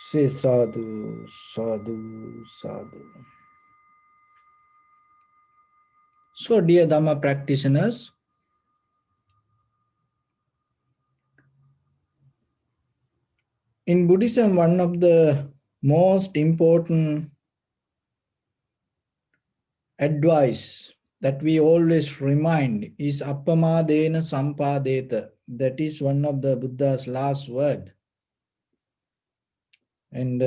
Say sadhu, sadhu, sadhu. So, dear Dharma practitioners, in Buddhism, one of the most important advice that we always remind is appamadena sampadeta. That is one of the Buddha's last word. And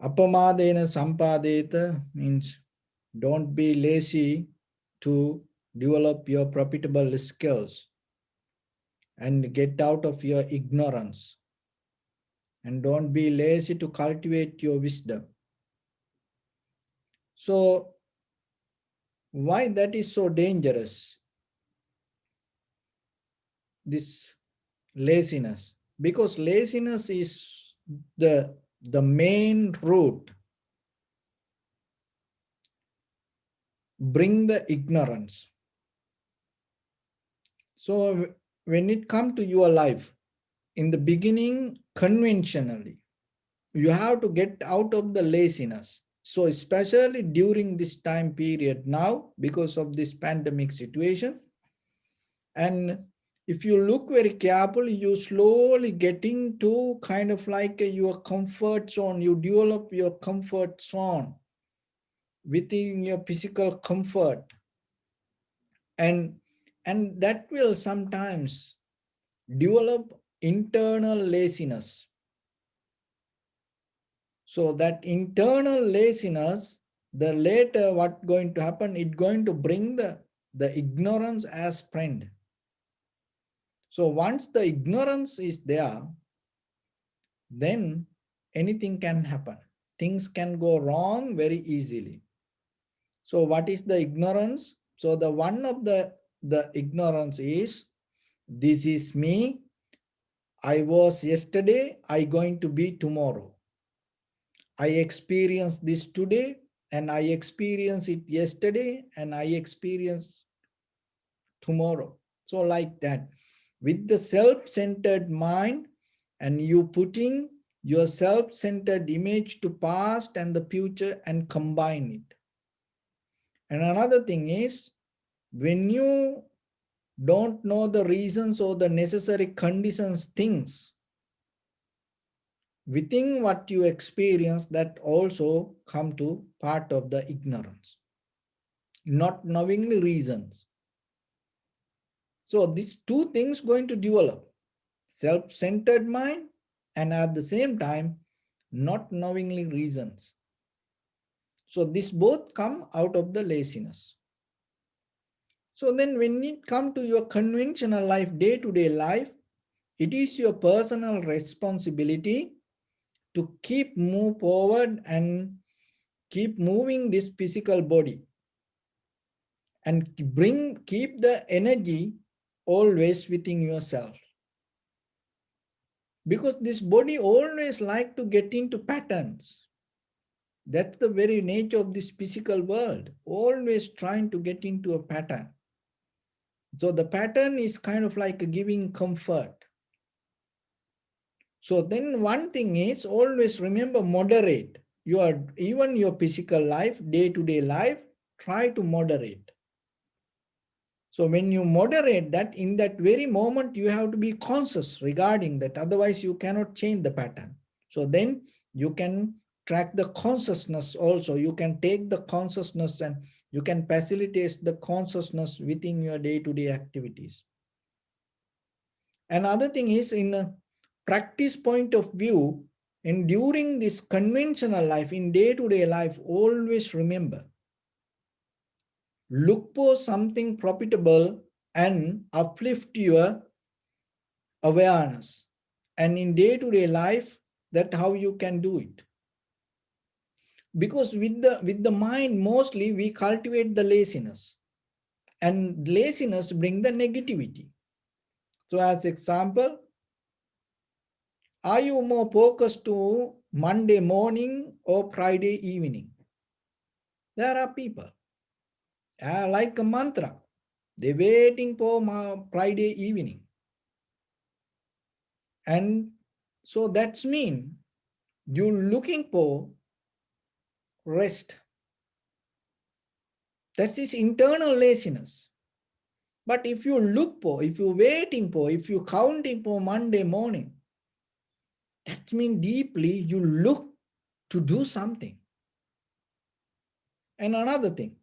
appamadena sampadeta means don't be lazy to develop your profitable skills and get out of your ignorance. And don't be lazy to cultivate your wisdom. So, why that is so dangerous? This laziness. Because laziness is the main root. Bring the ignorance. So, when it comes to your life, in the beginning, conventionally, you have to get out of the laziness. So especially during this time period now, because of this pandemic situation, and if you look very carefully, you slowly getting to kind of like your comfort zone. You develop your comfort zone within your physical comfort, and that will sometimes develop internal laziness. So that internal laziness, the later what going to happen, it's going to bring the ignorance as friend. So once the ignorance is there, then anything can happen. Things can go wrong very easily. So what is the ignorance? So the one of the ignorance is, this is me, I was yesterday, I going to be tomorrow. I experienced this today, and I experienced it yesterday, and I experience tomorrow. So like that, with the self-centered mind, and you putting your self-centered image to past and the future and combine it. And another thing is, when you don't know the reasons or the necessary conditions, things within what you experience, that also come to part of the ignorance, not knowing the reasons. So these two things going to develop, self-centered mind, and at the same time not knowingly reasons. So this both come out of the laziness. So then when it come to your conventional life, day-to-day life, it is your personal responsibility to keep move forward and keep moving this physical body, and keep the energy always within yourself. Because this body always like to get into patterns. That's the very nature of this physical world, always trying to get into a pattern. So the pattern is kind of like giving comfort. So then one thing is, always remember, moderate even your physical life, day-to-day life, try to moderate. So when you moderate that, in that very moment, you have to be conscious regarding that. Otherwise, you cannot change the pattern. So then you can track the consciousness also. You can take the consciousness and you can facilitate the consciousness within your day-to-day activities. Another thing is, in a practice point of view, and during this conventional life, in day-to-day life, always remember, look for something profitable and uplift your awareness. And in day-to-day life, that's how you can do it. Because with the mind, mostly we cultivate the laziness, and laziness bring the negativity. So as example, are you more focused to Monday morning or Friday evening? There are people like a mantra, they're waiting for Friday evening, and So that's mean you're looking for rest. That is internal laziness. But if you look for, if you're waiting for, if you're counting for Monday morning, that means deeply you look to do something. And another thing,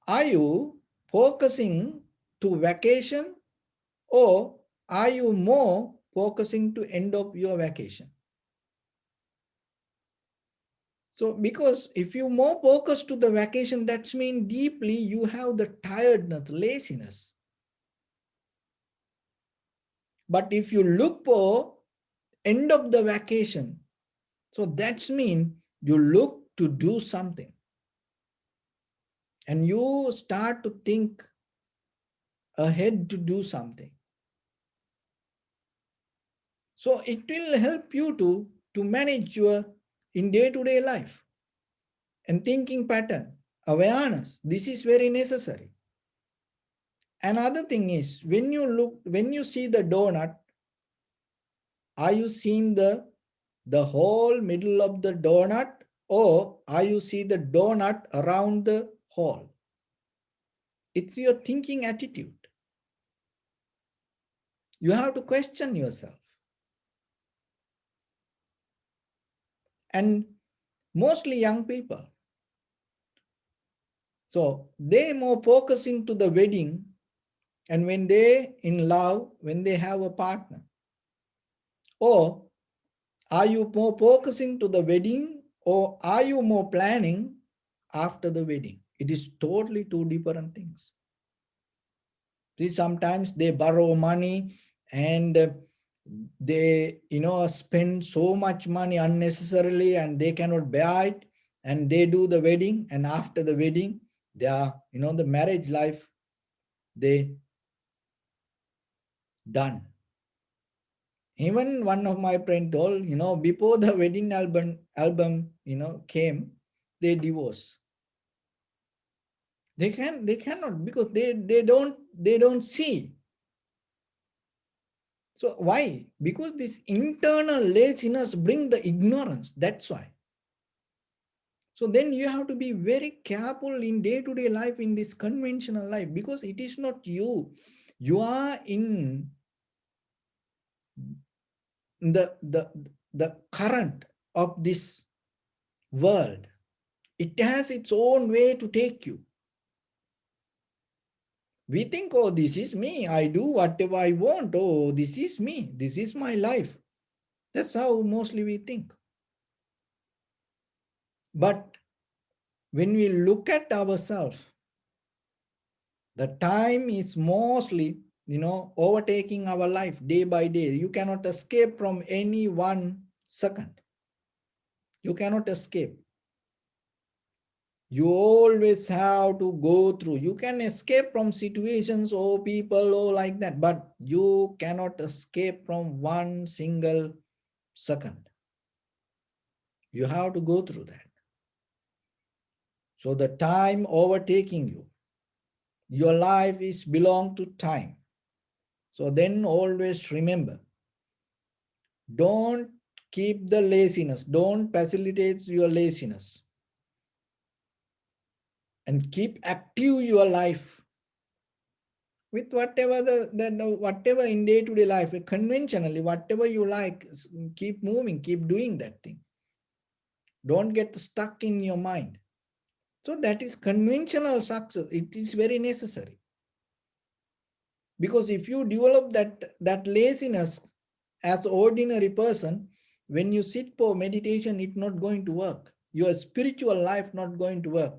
are you focusing to vacation, or are you more focusing to end of your vacation? So because if you more focus to the vacation, that's mean deeply you have the tiredness, laziness. But if you look for end of the vacation, so that's mean you look to do something. And you start to think ahead to do something. So it will help you to manage your in day-to-day life and thinking pattern, awareness. This is very necessary. Another thing is when you see the donut, are you seeing the whole middle of the donut, or are you see the donut around the hole? It's your thinking attitude. You have to question yourself. And mostly young people. So they more focusing to the wedding, and when they in love, when they have a partner. Or are you more focusing to the wedding, or are you more planning after the wedding? It is totally two different things. See, sometimes they borrow money and they spend so much money unnecessarily and they cannot bear it, and they do the wedding, and after the wedding they are the marriage life they done. Even one of my friend told, before the wedding album came, they divorce. They cannot, because they don't see. So why? Because this internal laziness bring the ignorance. That's why. So then you have to be very careful in day-to-day life, in this conventional life, because it is not you. You are in the current of this world. It has its own way to take you. We think, oh, this is me. I do whatever I want. Oh, this is me. This is my life. That's how mostly we think. But when we look at ourselves, the time is mostly, overtaking our life day by day. You cannot escape from any 1 second. You cannot escape. You always have to go through. You can escape from situations or people or like that, but you cannot escape from 1 single second. You have to go through that. So the time overtaking you, your life is belong to time. So then always remember, don't keep the laziness, don't facilitate your laziness, and keep active your life with whatever whatever in day-to-day life, conventionally, whatever you like, keep moving, keep doing that thing. Don't get stuck in your mind. So that is conventional success. It is very necessary. Because if you develop that laziness as ordinary person, when you sit for meditation, it's not going to work. Your spiritual life not going to work.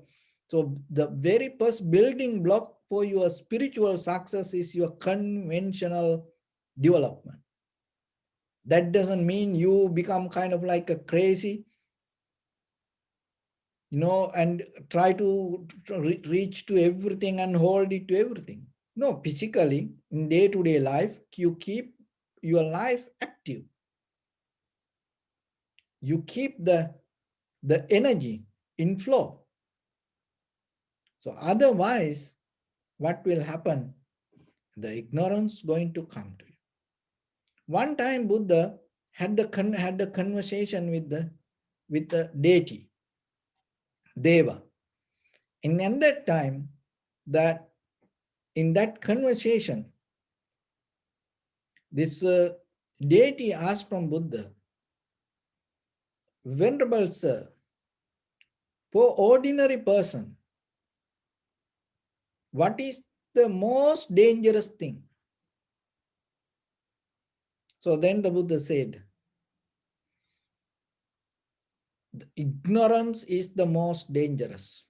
So the very first building block for your spiritual success is your conventional development. That doesn't mean you become kind of like a crazy, and try to reach to everything and hold it to everything. No, physically, in day-to-day life, you keep your life active. You keep the energy in flow. So otherwise, what will happen? The ignorance going to come to you. One time Buddha had the conversation with the deity, Deva. And in that time, that in that conversation, this deity asked from Buddha, Venerable Sir, for ordinary person, what is the most dangerous thing? So then the Buddha said, ignorance is the most dangerous.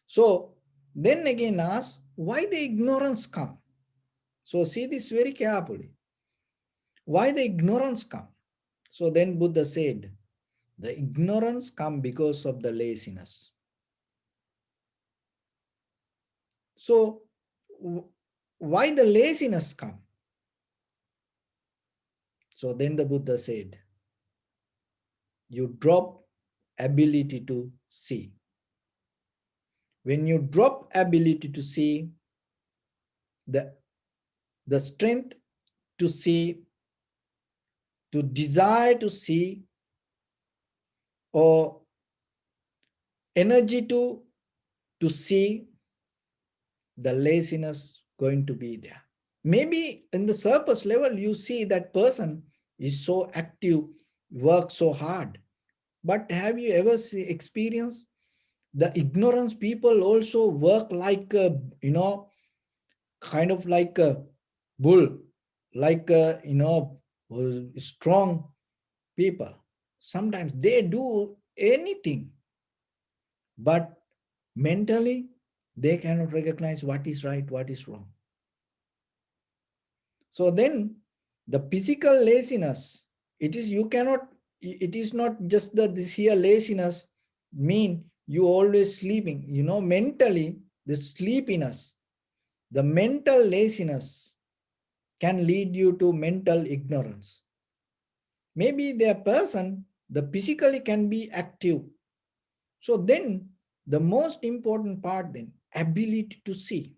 So then again ask, why the ignorance come? So see this very carefully. Why the ignorance come? So then Buddha said, the ignorance come because of the laziness. So why the laziness come? So then the Buddha said, you drop ability to see. When you drop ability to see, the strength to see, to desire to see, or energy to see, the laziness going to be there. Maybe in the surface level, you see that person is so active, works so hard. But have you ever experienced the ignorance people also work like kind of like a bull, like strong people. Sometimes they do anything, but mentally they cannot recognize what is right, what is wrong. So then the physical laziness, it is you cannot, it is not just that this here laziness mean you always sleeping. Mentally, the sleepiness, the mental laziness can lead you to mental ignorance. Maybe their person, the physically can be active. So then the most important part then, ability to see.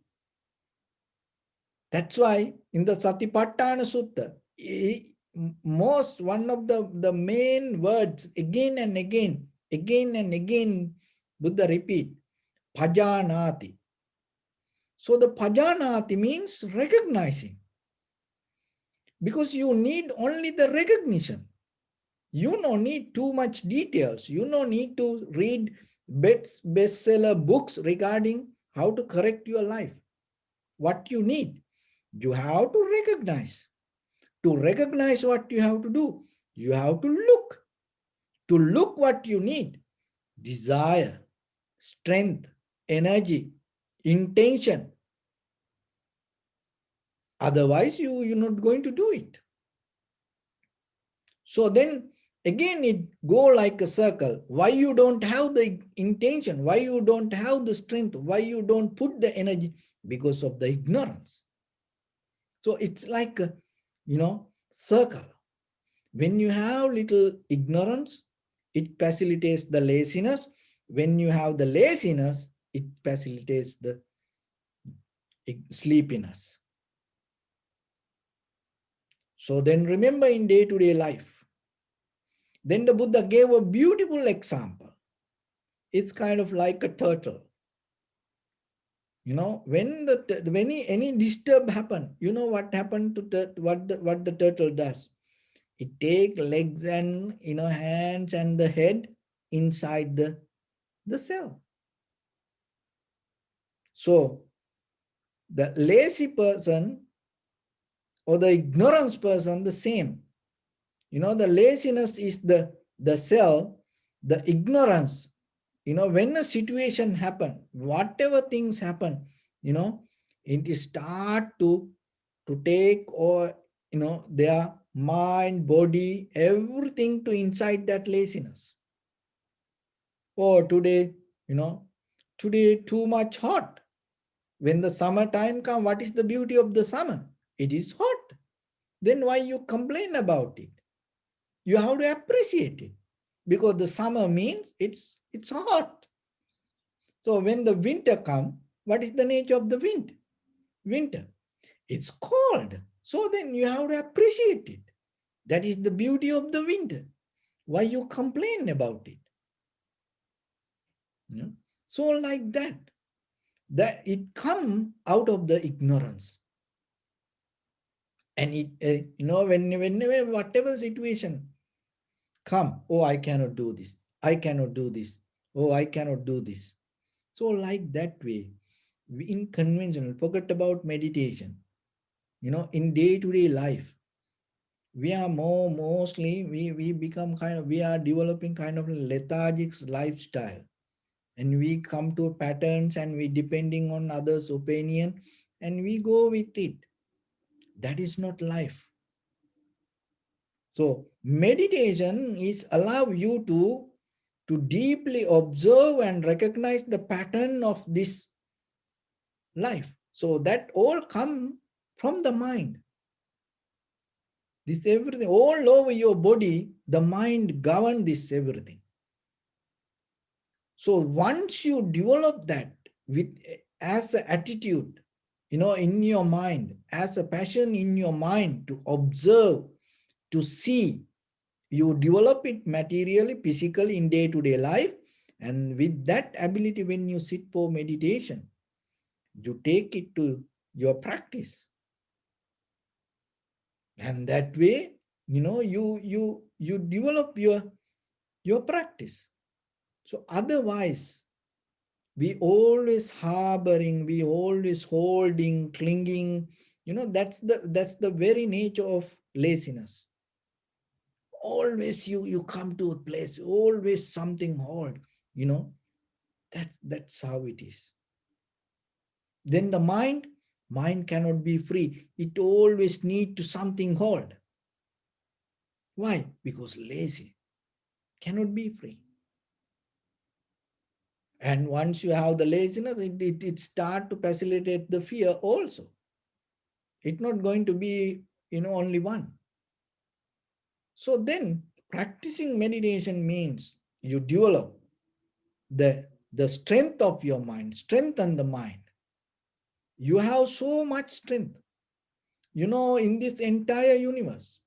That's why in the Satipatthana Sutta, most one of the main words again and again, Buddha repeat, Pajanati. So the Pajanati means recognizing. Because you need only the recognition. You don't need too much details. You don't need to read bestseller books regarding how to correct your life. What you need, you have to recognize. To recognize what you have to do, you have to look. To look what you need, desire, strength, energy, intention. Otherwise, you're not going to do it. So then again it go like a circle. Why you don't have the intention? Why you don't have the strength? Why you don't put the energy? Because of the ignorance. So it's like a, circle. When you have little ignorance, it facilitates the laziness. When you have the laziness, it facilitates the sleepiness. So then remember in day-to-day life, then the Buddha gave a beautiful example. It's kind of like a turtle. When any disturb happen, what happened to what the turtle does? It take legs and hands and the head inside the cell. So the lazy person or the ignorance person, the same. The laziness is the cell, the ignorance. When a situation happen, whatever things happen, it start to take, or their mind, body, everything to inside that laziness. Or today, today too much hot. When the summer time come, what is the beauty of the summer? It is hot. Then why you complain about it? You have to appreciate it, because the summer means it's hot. So when the winter come, what is the nature of the winter? It's cold. So then you have to appreciate it. That is the beauty of the winter. Why you complain about it? You know? So like that it come out of the ignorance. And it, whenever whatever situation come, oh, I cannot do this. I cannot do this. Oh, I cannot do this. So like that way, in conventional, forget about meditation. In day-to-day life, we are mostly we become kind of we are developing kind of a lethargic lifestyle, and we come to patterns and we depending on others opinion, and we go with it. That is not life. So meditation is allow you to deeply observe and recognize the pattern of this life. So that all come from the mind. This everything all over your body, the mind govern this everything. So once you develop that with as an attitude, in your mind, as a passion in your mind to observe, to see, you develop it materially, physically in day-to-day life. And with that ability, when you sit for meditation, you take it to your practice. And that way, you develop your practice. So otherwise, we always harboring, we always holding, clinging. That's the very nature of laziness. Always you come to a place, always something hold. You know that's how it is. Then the mind cannot be free. It always need to something hold. Why? Because lazy cannot be free. And once you have the laziness, it start to facilitate the fear also. It's not going to be only one. So then practicing meditation means you develop the strength of your mind, strengthen the mind. You have so much strength. In this entire universe,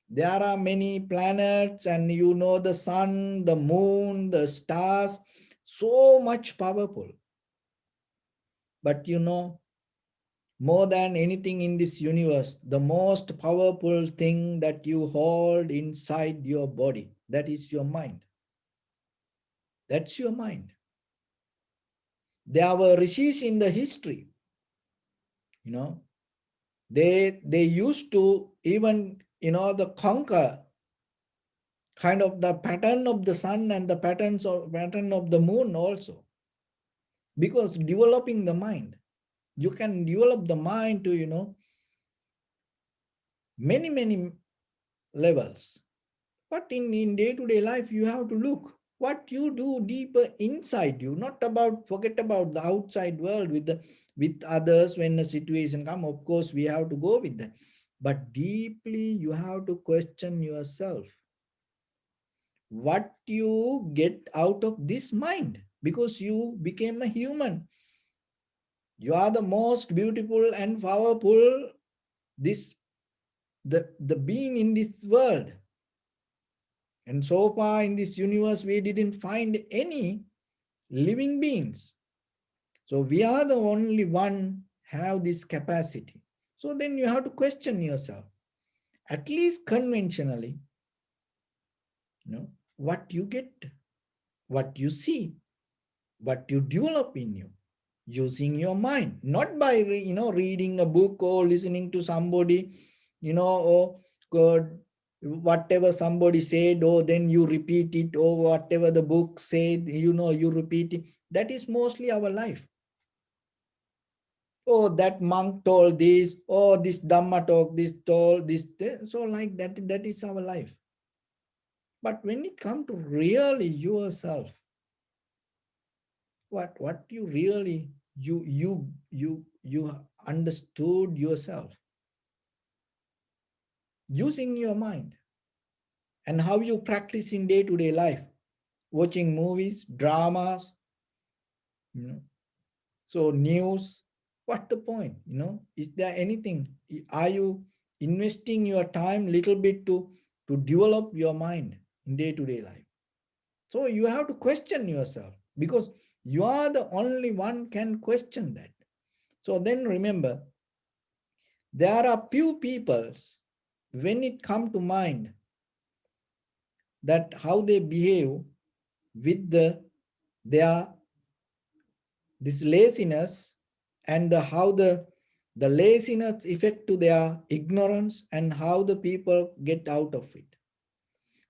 there are many planets, and the sun, the moon, the stars, so much powerful. But more than anything in this universe, the most powerful thing that you hold inside your body, that is your mind. That's your mind. There were rishis in the history, you know, they used to even, the conquer kind of the pattern of the sun and the pattern of the moon also, because developing the mind, you can develop the mind to, many levels. But in day-to-day life, you have to look what you do deeper inside you, not about forget about the outside world with others. When a situation come, of course, we have to go with that. But deeply, you have to question yourself. What you get out of this mind? Because you became a human. You are the most beautiful and powerful, this the being in this world. And so far in this universe, we didn't find any living beings. So we are the only one have this capacity. So then you have to question yourself, at least conventionally, what you get, what you see, what you develop in you, using your mind, not by reading a book or listening to somebody, or God, whatever somebody said, or then you repeat it, or whatever the book said, you repeat it. That is mostly our life. Oh, that monk told this, oh, this Dhamma talk, this told this. So like that is our life. But when it comes to really yourself, what you really you understood yourself using your mind, and how you practice in day-to-day life, watching movies, dramas, you know so news. What the point? Is there anything? Are you investing your time little bit to develop your mind in day-to-day life. So you have to question yourself, because you are the only one can question that. So then remember, there are few peoples, when it come to mind that how they behave with their this laziness, and how the laziness effect to their ignorance, and how the people get out of it.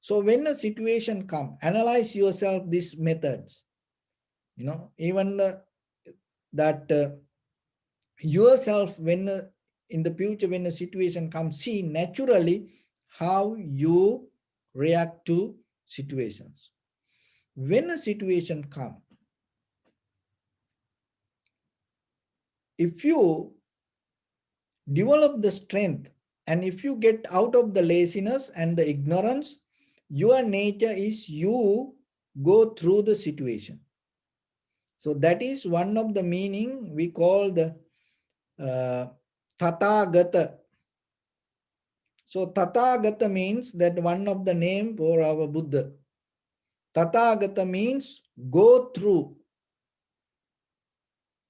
So when a situation come, analyze yourself these methods, even that yourself, when in the future when a situation comes, see naturally how you react to situations. When a situation comes, if you develop the strength, and if you get out of the laziness and the ignorance, your nature is you go through the situation. So that is one of the meaning we call the Tathagata. So Tathagata means that one of the name for our Buddha. Tathagata means go through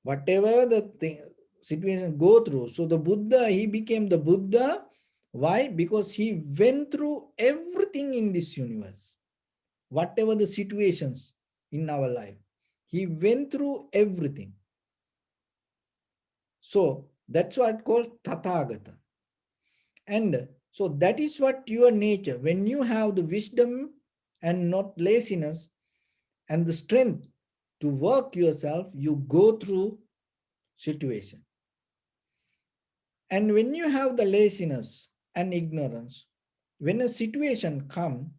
whatever the thing, situation go through. So the Buddha, he became the Buddha. Why? Because he went through everything in this universe. Whatever the situations in our life, he went through everything. So that's what called Tathagata. And so that is what your nature, when you have the wisdom and not laziness and the strength to work yourself, you go through situation. And when you have the laziness and ignorance, when a situation come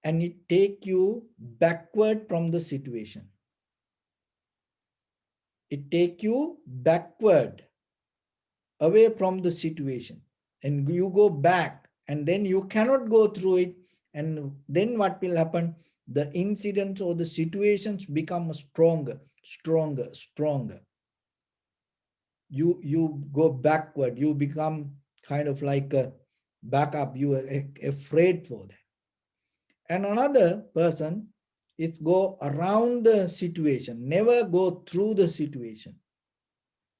and it take you backward from the situation, it take you backward away from the situation, and you go back, and then you cannot go through it. And then what will happen? The incidents or the situations become stronger, stronger, stronger. You go backward, you become kind of like a backup, you are afraid for that. And another person is go around the situation, never go through the situation,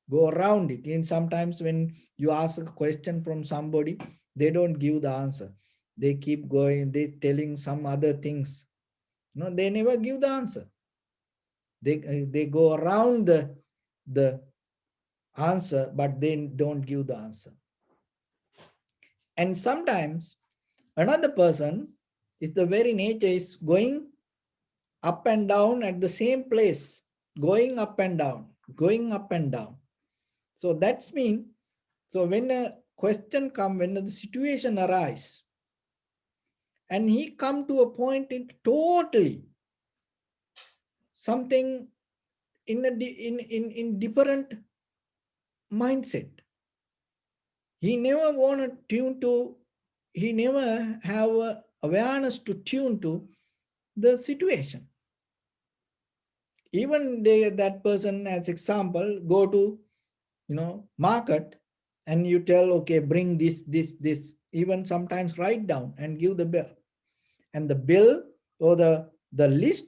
go around it. And sometimes when you ask a question from somebody, they don't give the answer, they keep going, they telling some other things, they never give the answer. They go around the answer, but they don't give the answer. And sometimes another person is the very nature is going up and down at the same place, going up and down, going up and down. So that's mean, so when a question come, when the situation arise, and he come to a point in totally something in a in different mindset. He never want to tune to, he never have awareness to tune to the situation. Even that person, as example, go to market, and you tell, okay, bring this, even sometimes write down and give the bill, and the bill or the list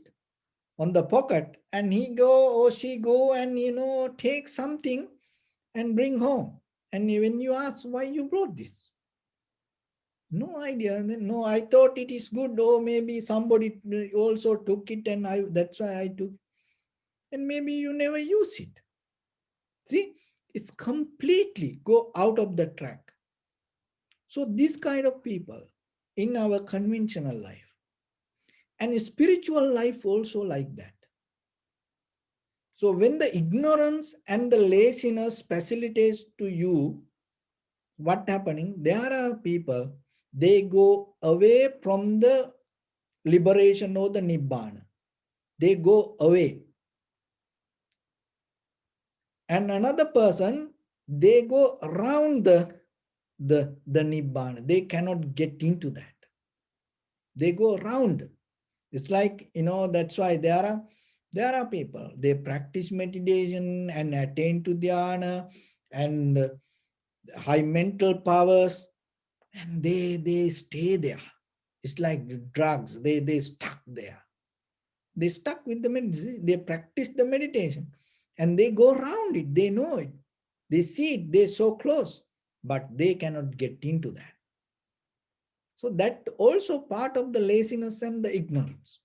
on the pocket, and he go or she go and take something and bring home. And when you ask why you brought this, no idea. No, I thought it is good, or maybe somebody also took it, and that's why I took. And maybe you never use it. See, it's completely go out of the track. So this kind of people in our conventional life and spiritual life also like that. So when the ignorance and the laziness facilitates to you, what happening? There are people, they go away from the liberation or the nibbana. They go away. And another person, they go around the nibbana. They cannot get into that. They go around. It's like, that's why there are people, they practice meditation and attain to dhyana, and high mental powers, and they stay there. It's like the drugs, they stuck there. They stuck with the meditation, they practice the meditation, and they go around it, they know it, they see it, they're so close, but they cannot get into that. So that also part of the laziness and the ignorance.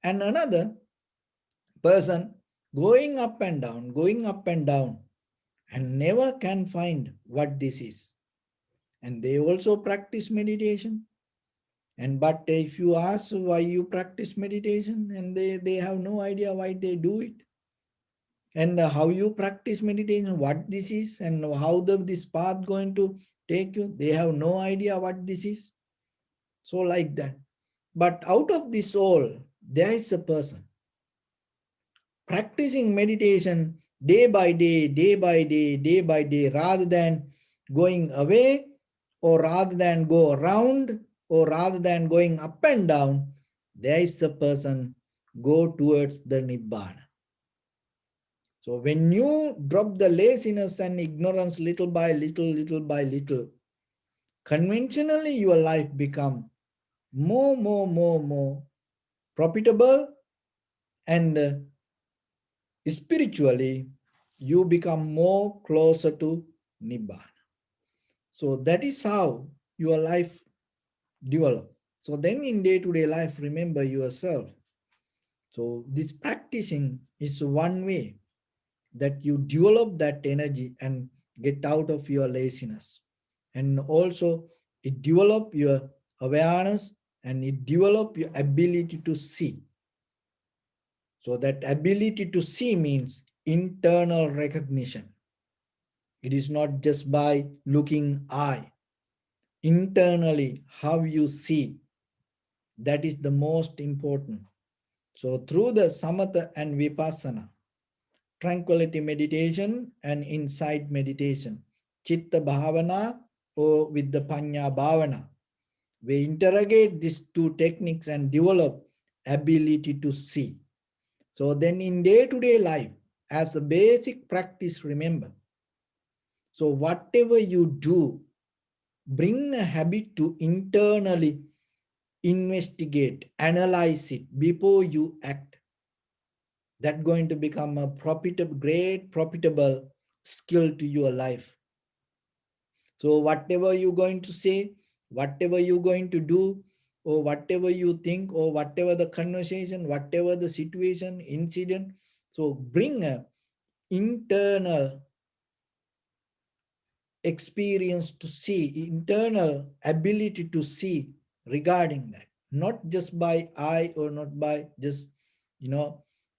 And another person going up and down, going up and down, and never can find what this is. And they also practice meditation. And but if you ask why you practice meditation, and they have no idea why they do it, and how you practice meditation, what this is, and how this path going to take you, they have no idea what this is. So like that. But out of this all, there is a person practicing meditation day by day, day by day, day by day, rather than going away, or rather than go around, or rather than going up and down, there is a person go towards the Nibbana. So when you drop the laziness and ignorance little by little, little by little, conventionally your life become more profitable, and spiritually you become more closer to Nibbana. So that is how your life develop. So then in day-to-day life, remember yourself. So this practicing is one way that you develop that energy and get out of your laziness. And also it develop your awareness, and it develop your ability to see. So that ability to see means internal recognition. It is not just by looking eye. Internally, how you see, that is the most important. So through the samatha and vipassana, tranquility meditation and insight meditation, chitta bhavana or with the panya bhavana, we interrogate these two techniques and develop ability to see. So then in day-to-day life, as a basic practice, remember, so whatever you do, bring a habit to internally investigate, analyze it before you act. That's going to become a profitable, great profitable skill to your life. So whatever you're going to say, whatever you're going to do, or whatever you think, or whatever the conversation, whatever the situation, incident, so bring a internal experience to see, internal ability to see regarding that, not just by eye or not by just,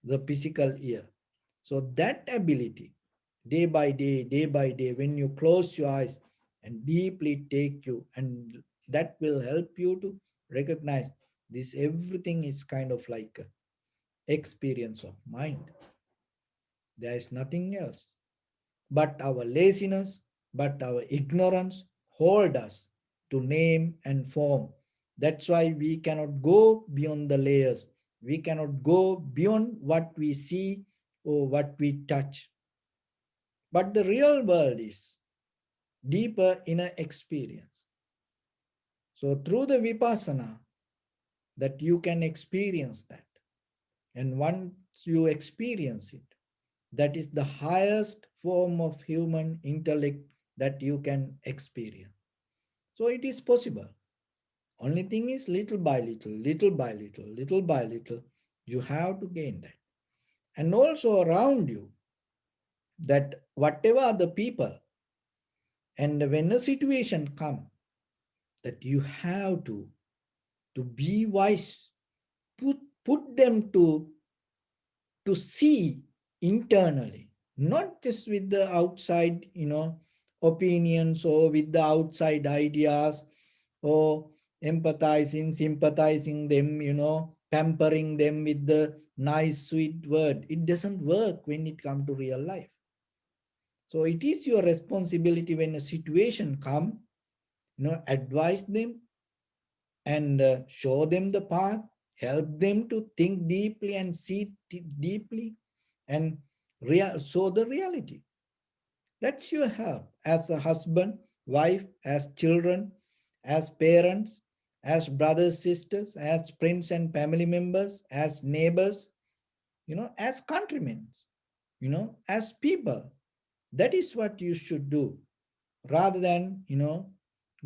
the physical ear. So that ability, day by day, when you close your eyes and deeply take you, and that will help you to recognize this everything is kind of like a experience of mind. There is nothing else. But our laziness, but our ignorance hold us to name and form. That's why we cannot go beyond the layers. We cannot go beyond what we see or what we touch. But the real world is deeper inner experience. So through the vipassana, that you can experience that. And once you experience it, that is the highest form of human intellect that you can experience. So it is possible. Only thing is little by little, little by little, little by little, you have to gain that. And also around you, that whatever are the people, and when a situation come, that you have to be wise, put them to see internally, not just with the outside, opinions, or with the outside ideas, or empathizing, sympathizing them, pampering them with the nice, sweet word. It doesn't work when it comes to real life. So it is your responsibility when a situation come, advise them, and show them the path, help them to think deeply and see deeply, and show the reality. That's your help as a husband, wife, as children, as parents, as brothers, sisters, as friends and family members, as neighbors, as countrymen, as people. That is what you should do rather than,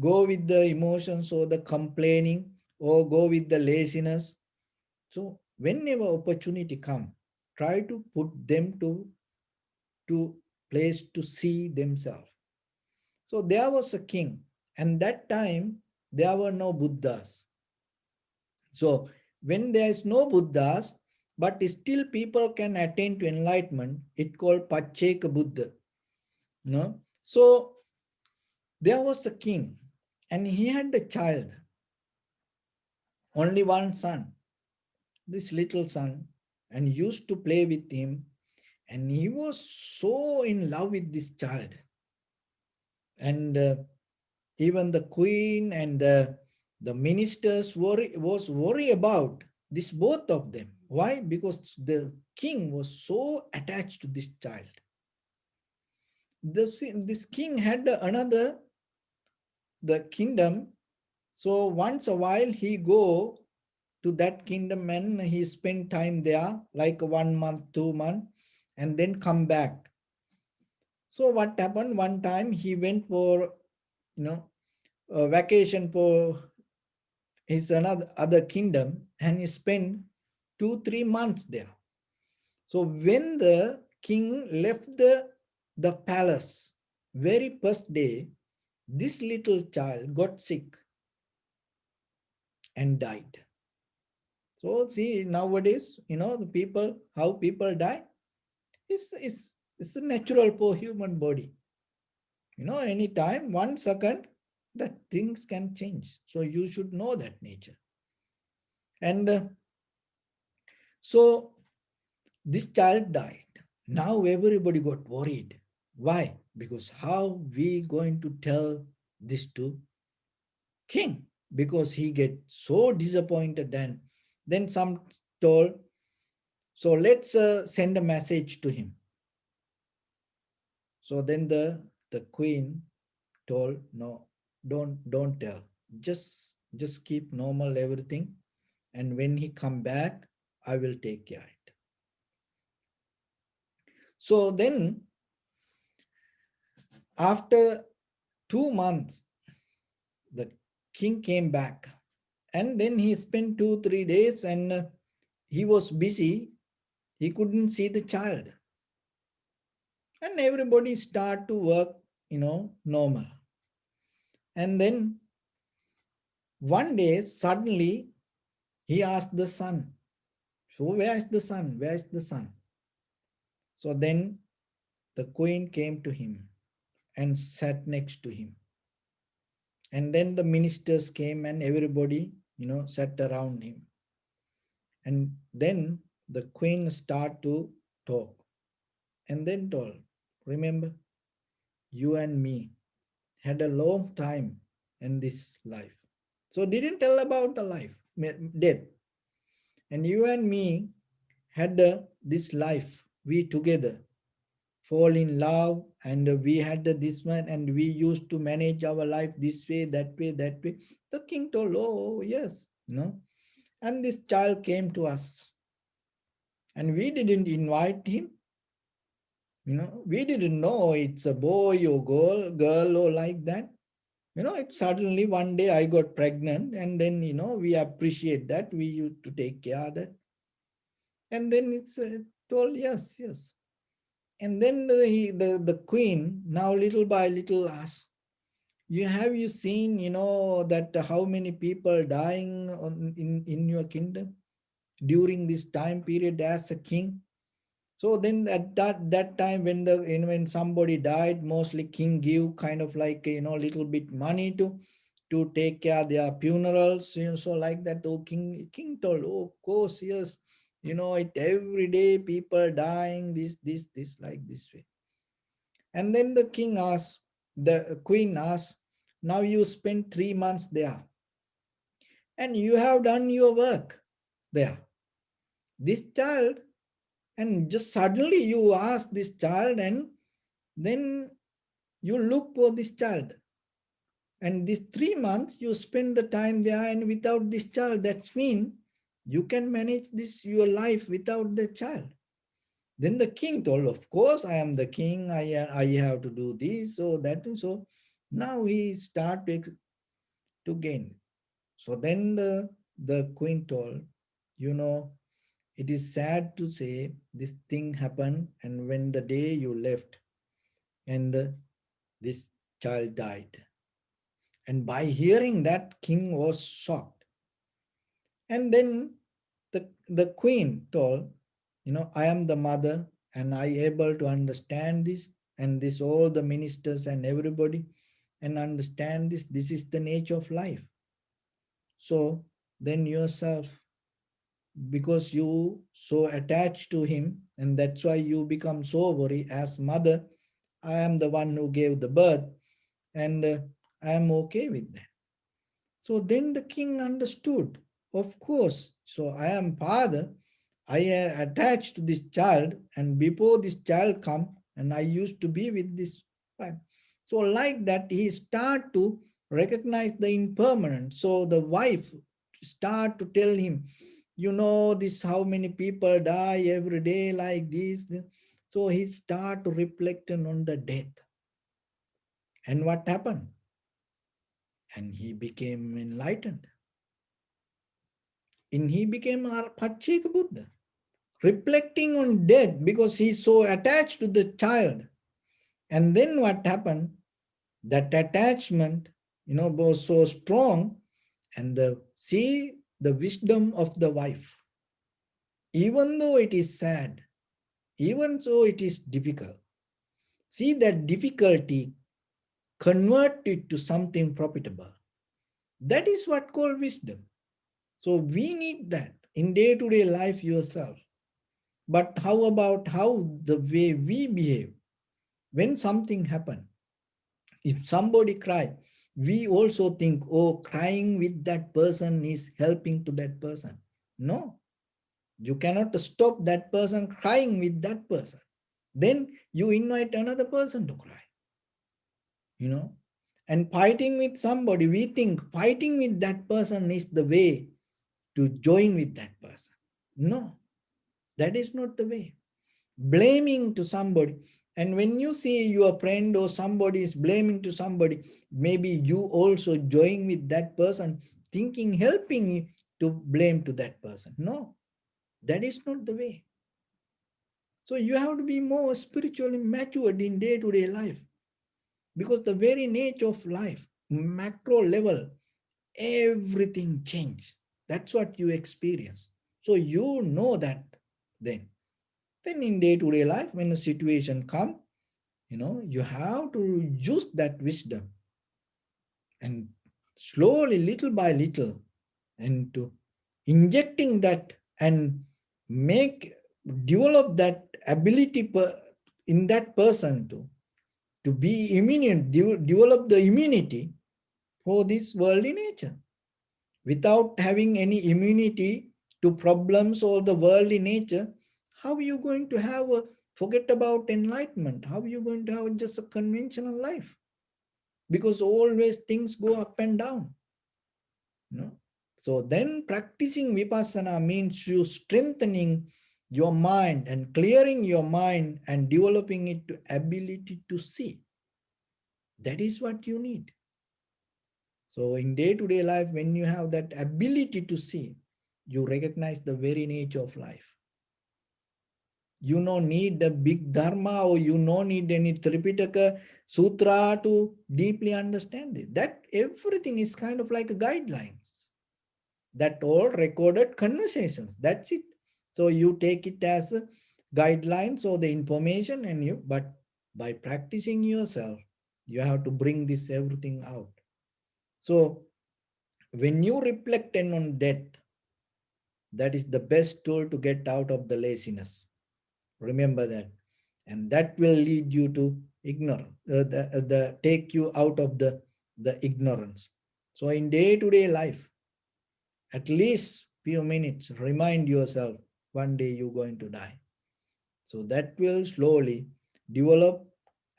go with the emotions or the complaining or go with the laziness. So whenever opportunity come, try to put them to place to see themselves. So there was a king, and that time there were no Buddhas. So when there is no Buddhas, but still people can attain to enlightenment, it called Pacheka Buddha. So there was a king, and he had a child, only one son, this little son, and used to play with him. And he was so in love with this child. And even the queen and the ministers was worried about this both of them. Why? Because the king was so attached to this child. This king had another the kingdom. So once a while he go to that kingdom and he spend time there like 1 month, 2 months, and then come back. So what happened? One time he went for you know a vacation for his another other kingdom, and he spent 2 3 months there. So when the king left the palace, very first day, this little child got sick and died. So see nowadays, the people how people die. It's a natural for human body. Anytime, 1 second, that things can change. So you should know that nature. And so this child died. Now everybody got worried. Why? Because how we going to tell this to king? Because he get so disappointed. And then some told, so let's send a message to him. So then the queen told, no, don't tell. Just keep normal everything, and when he come back, I will take care of it. So then after 2 months, the king came back, and then he spent 2 3 days, and he was busy. He couldn't see the child, and everybody start to work, normal. And then one day suddenly he asked the son, so where is the son? Where is the son? So then the queen came to him and sat next to him. And then the ministers came and everybody, sat around him. And then the queen started to talk and then told, remember, you and me had a long time in this life. So didn't tell about the life, death. And you and me had this life, we together fall in love, and we had this one, and we used to manage our life this way, that way, that way. The king told, oh yes, and this child came to us, and we didn't invite him. We didn't know it's a boy or girl or like that. It suddenly one day I got pregnant, and then we appreciate that, we used to take care of that. And then it's told, yes, yes. And then the queen now little by little asks, you seen, that how many people dying in your kingdom during this time period as a king? So then at that time when when somebody died, mostly king give kind of like little bit money to take care of their funerals. So like that, oh, king told, oh, of course, yes, it every day people dying this like this way. And then the queen asked, now you spent 3 months there, and you have done your work there. This child, and just suddenly you ask this child, and then You look for this child. And these 3 months, you spend the time there, and without this child, that's mean you can manage this your life without the child. Then the king told, of course, I am the king. I have to do this, so that, and so. Now he start to gain. So then the queen told, you know, it is sad to say this thing happened, and when the day you left, and this child died. And by hearing that, king was shocked. And then the queen told, you know, I am the mother, and I able to understand this, and this all the ministers and everybody, and understand this. This is the nature of life. So then yourself, because you so attached to him, and that's why you become so worried as mother. I am the one who gave the birth, and I am okay with that. So then the king understood, of course. So I am father, I am attached to this child, and before this child come, and I used to be with this wife. So like that, he start to recognize the impermanence. So the wife start to tell him, you know, this how many people die every day like this. So he start to reflect on the death. And what happened? And he became enlightened. And he became our Pachika Buddha, reflecting on death because he's so attached to the child. And then what happened? That attachment, you know, was so strong, and see the wisdom of the wife. Even though it is sad, even so it is difficult. See that difficulty, convert it to something profitable. That is what called wisdom. So we need that in day-to-day life yourself. But how about how the way we behave when something happens? If somebody cry, we also think, oh, crying with that person is helping to that person. No, you cannot stop that person crying with that person. Then you invite another person to cry, you know. And fighting with somebody, we think fighting with that person is the way to join with that person. No, that is not the way. Blaming to somebody, and when you see your friend or somebody is blaming to somebody, maybe you also join with that person, thinking helping to blame to that person. No, that is not the way. So you have to be more spiritually matured in day-to-day life, because the very nature of life, macro level, everything changes. That's what you experience. So you know that. Then in day-to-day life, when a situation come, you know, you have to use that wisdom, and slowly, little by little, and to injecting that, and make develop that ability in that person to be immune, develop the immunity for this worldly nature. Without having any immunity to problems or the worldly nature, how are you going to have a forget about enlightenment? How are you going to have just a conventional life? Because always things go up and down. You know? So then practicing vipassana means you strengthening your mind and clearing your mind and developing it to ability to see. That is what you need. So in day-to-day life, when you have that ability to see, you recognize the very nature of life. You don't need a big dharma, or you don't need any Tripitaka sutra to deeply understand it. That everything is kind of like guidelines. That all recorded conversations. That's it. So you take it as a guidelines or the information, and you, but by practicing yourself, you have to bring this everything out. So when you reflect on death, that is the best tool to get out of the laziness. Remember that. And that will lead you to ignorance, the take you out of the ignorance. So in day-to-day life, at least few minutes, remind yourself one day you're going to die. So that will slowly develop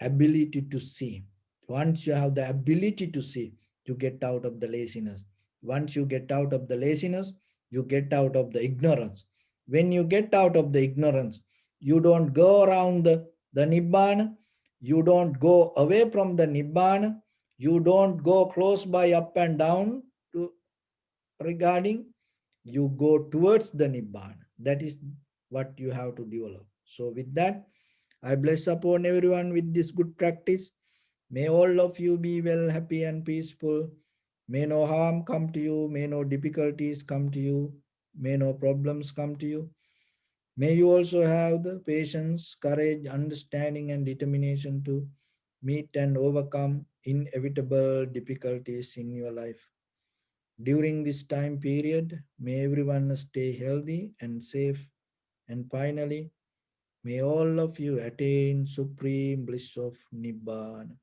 ability to see. Once you have the ability to see, you get out of the laziness. Once you get out of the laziness, you get out of the ignorance. When you get out of the ignorance, you don't go around the Nibbana, you don't go away from the Nibbana, you don't go close by up and down to regarding, you go towards the Nibbana. That is what you have to develop. So, with that, I bless upon everyone with this good practice. May all of you be well, happy, and peaceful. May no harm come to you. May no difficulties come to you. May no problems come to you. May you also have the patience, courage, understanding, and determination to meet and overcome inevitable difficulties in your life. During this time period, may everyone stay healthy and safe. And finally, may all of you attain supreme bliss of Nibbana.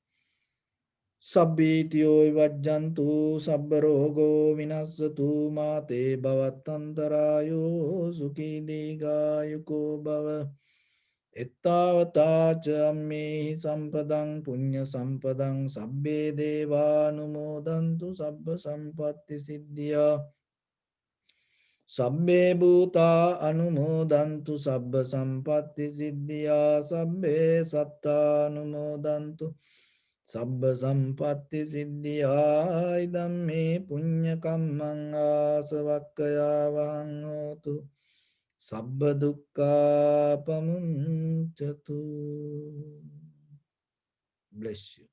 Sabbityo vajjantu sabbarogo vinassatu mate bhavatantarayo sukhi digayuko bhava ettavatacha ammehi sampadang punya sampadang sabbe devanumodantu sabba sampatti siddhya Sabbe bhuta anumodantu sabba sampatti siddhya sabbe satta anumodantu sabba sampatti siddhya idam me punya kammang asavakkaya vahang hotu sabba dukkha pamunchatu. Bless you.